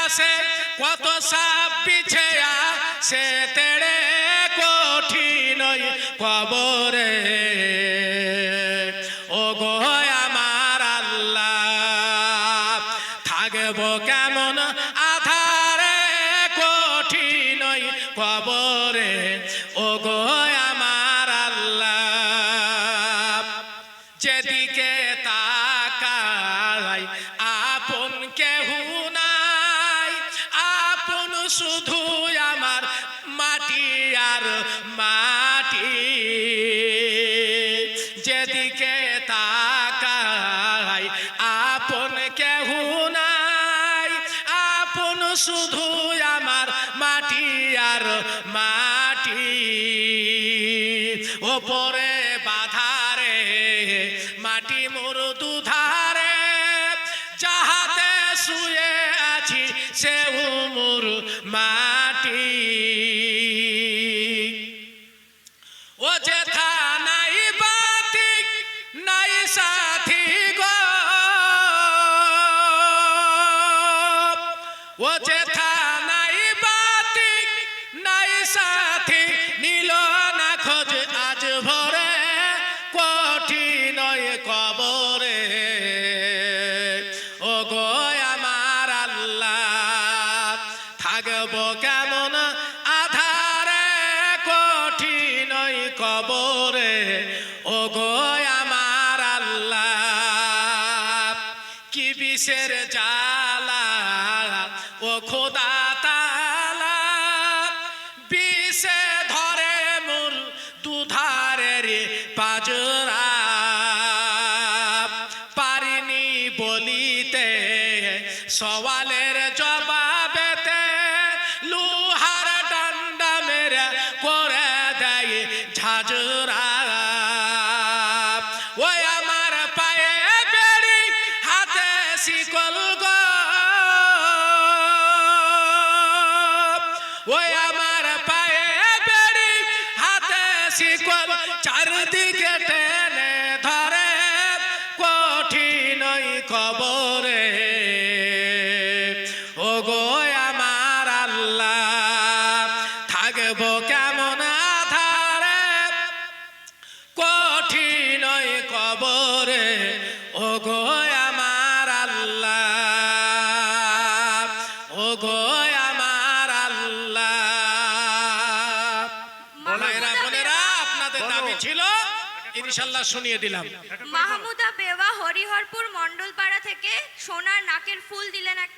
আসে কত সাপ বিছে আসে তেড়ে কঠিন কবরে ও গো আমার আল্লাহ থাকবো কেমন আধারে কঠিন কবরে ও গো আমার আল্লাহ যেদিকে তাকাই আপন কেহু নাই আপন শুধু আমার মাটি আর মাটি যেদিকে তাকাই আপন কেহু নাই আপন শুধু আমার মাটি আর মাটি ওপরে বাধারে মাটি মোর দুধারে যাহাতে শুয়ে আছি সে মোর মাটি ও যেথা নাই বাতি নাই সাথী গো ও যেথা নাই বাতি নাই সাথী নীল না খোঁজ আজ ভরে কঠিন কবরে ও গো আমার আল্লাহ থাকবো কেমন আধারে কঠিন কবরে ও গো আমার আল্লাহ কি বিষের জ্বালা ও খোদা তাআলা বিষে ধরে মোর দুধারের পাজরা পারিনি বলিতে সওয়ালের জবাবেতে লোহার ডান্ডা মেরে করে দেয় ঝাঁঝরা ওই আমার পায়ে বেড়ি হাতে শিকল গো ওই আমার পায়ে বেড়ি হাতে শিকল চারদিকে টেনে ধরে কঠিন কবরে ও গো আমার আল্লাহ থাকবো কেমন আধারে কঠিন কবরে ও গো আমার আল্লাহ ও গো আমার আল্লাহ বোনেরা আপনাদের দাবি ছিল ইনশাআল্লাহ শুনিয়ে দিলাম। মাহমুদা বেওয়া হরিহরপুর মন্ডলপাড়া থেকে সোনার নাকের ফুল দিলেন।